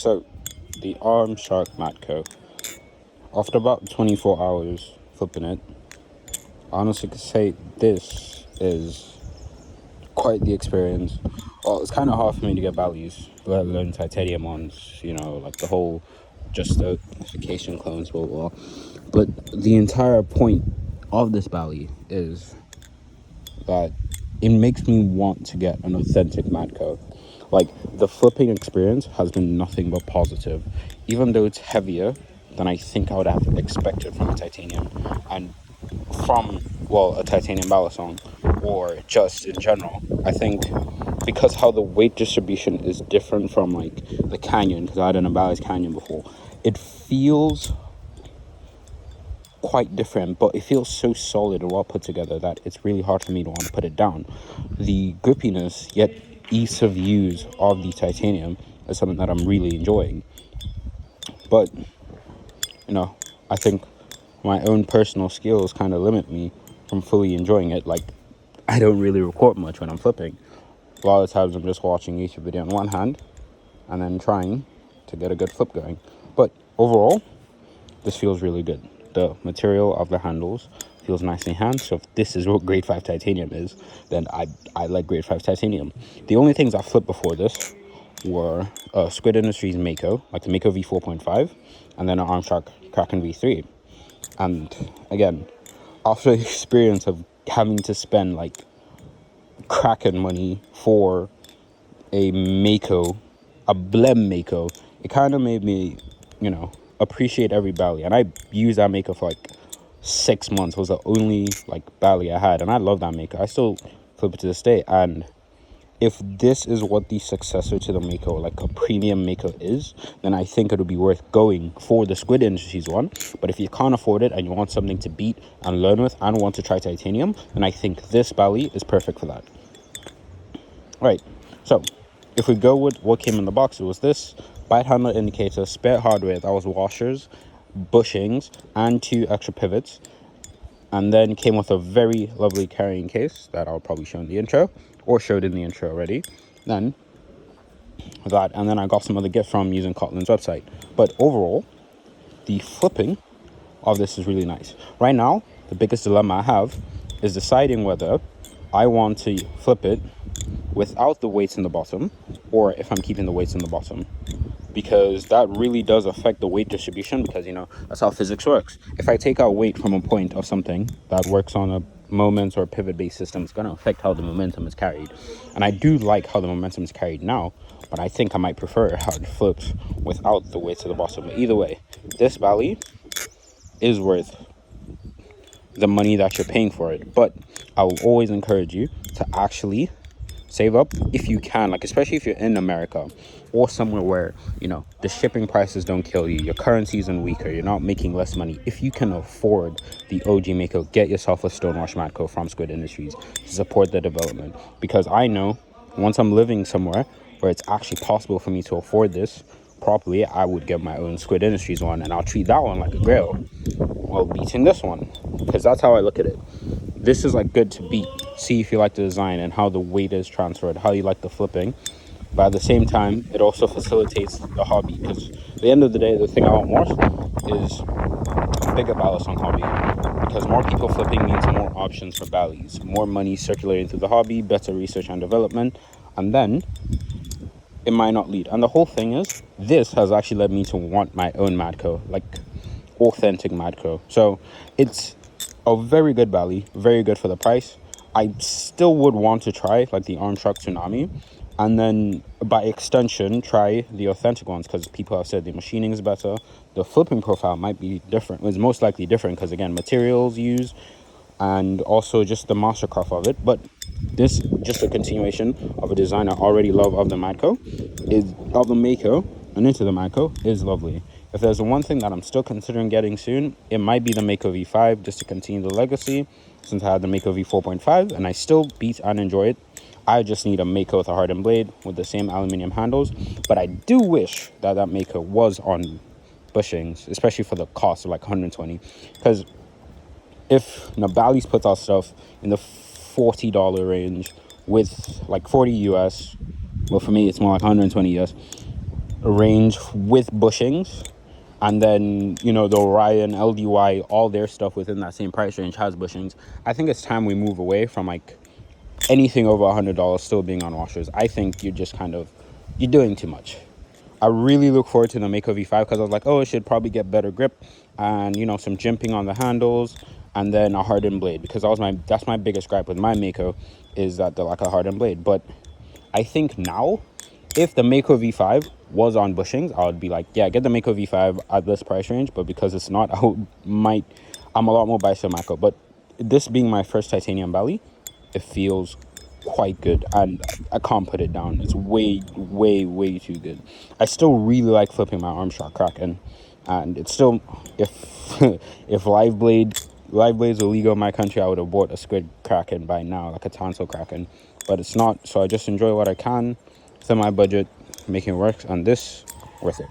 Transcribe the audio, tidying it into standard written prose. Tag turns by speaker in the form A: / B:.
A: So, the Arm Shark Matko. After about 24 hours flipping it, I honestly could say this is quite the experience. Well, it's kind of hard for me to get values, let alone titanium ones, like the whole justification clones, blah, blah, blah. But the entire point of this Bally is that it makes me want to get an authentic Madco. Like, the flipping experience has been nothing but positive, even though it's heavier than I think I would have expected from a titanium, and from, well, a titanium balisong, or just in general. I think because how the weight distribution is different from like the Canyon, because I had an Bally's Canyon before, it feels quite different, but it feels so solid and well put together that it's really hard for me to want to put it down. The grippiness yet ease of use of the titanium is something that I'm really enjoying. But I think my own personal skills kind of limit me from fully enjoying it. Like, I don't really record much when I'm flipping. A lot of times I'm just watching a YouTube video on one hand and then trying to get a good flip going. But overall, this feels really good. The material of the handles feels nice in hand. So if this is what grade 5 titanium is, then I like grade 5 titanium. The only things I flipped before this were Squid Industries Mako, like the Mako V4.5, and then an Arm Shark Kraken V3. And again, after the experience of having to spend like Kraken money for a Mako, a blem Mako, it kind of made me, appreciate every Bally. And I used that Mako for like 6 months. It was the only like Bally I had, and I love that Mako. I still flip it to this day. And if this is what the successor to the Mako, like a premium Mako is, then I think it would be worth going for the Squid Industries one. But if you can't afford it and you want something to beat and learn with and want to try titanium, then I think this Bally is perfect for that. Right, so if we go with what came in the box, it was this bite handle indicator, spare hardware, that was washers, bushings, and 2 extra pivots. And then came with a very lovely carrying case that I'll probably show in the intro, or showed in the intro already. Then that, and then I got some other gifts from using Cotlin's website. But overall, the flipping of this is really nice. Right now, the biggest dilemma I have is deciding whether I want to flip it without the weights in the bottom, or if I'm keeping the weights in the bottom, because that really does affect the weight distribution, because that's how physics works. If I take out weight from a point of something that works on a moment or pivot based system, it's going to affect how the momentum is carried. And I do like how the momentum is carried now, but I think I might prefer how it flips without the weights at the bottom. But either way, this Bally is worth the money that you're paying for it. But I will always encourage you to actually save up if you can, like especially if you're in America or somewhere where the shipping prices don't kill you, your currency isn't weaker, you're not making less money. If you can afford the OG Mako, get yourself a Stonewash Madko from Squid Industries to support the development. Because I know once I'm living somewhere where it's actually possible for me to afford this properly, I would get my own Squid Industries one, and I'll treat that one like a grail while beating this one, because that's how I look at it. This is like good to beat. See if you like the design and how the weight is transferred, how you like the flipping. But at the same time, it also facilitates the hobby, because at the end of the day, the thing I want more is a bigger balisong hobby, because more people flipping means more options for Ballies, more money circulating through the hobby, better research and development, and then it might not lead. And the whole thing is, this has actually led me to want my own Madco, like authentic Madco. So it's a very good Bally, very good for the price. I still would want to try like the Arm Shark Tsunami, and then by extension try the authentic ones, because people have said the machining is better, the flipping profile might be different, it's most likely different because again materials used and also just the mastercraft of it. But this just a continuation of a design I already love of the Madco, is of the Mako and into the Madco, is lovely. If there's one thing that I'm still considering getting soon, it might be the Mako V5, just to continue the legacy, since I had the Mako V4.5 and I still beat and enjoy it. I just need a Mako with a hardened blade with the same aluminum handles. But I do wish that that Mako was on bushings, especially for the cost of like 120, because if Bally's puts out stuff in the $40 range with like 40 US, well for me it's more like 120 US, range with bushings. And then, you know, the Orion, LDY, all their stuff within that same price range has bushings. I think it's time we move away from like anything over $100 still being on washers. I think you're doing too much. I really look forward to the Mako V5 because I was like, oh, it should probably get better grip and, you know, some jimping on the handles and then a hardened blade, because that's my biggest gripe with my Mako, is that they're like a hardened blade. But I think now, if the Mako V5 was on bushings, I would be like, yeah, get the Mako V5 at this price range. But because it's not, I'm a lot more biased to Mako. But this being my first titanium belly, it feels quite good, and I can't put it down. It's way, way, way too good. I still really like flipping my arm shot Kraken, and it's still, if if live blades were legal in my country, I would have bought a squid Kraken by now, like a tonsil Kraken, but it's not. So I just enjoy what I can within my budget, making it work, and this worth it.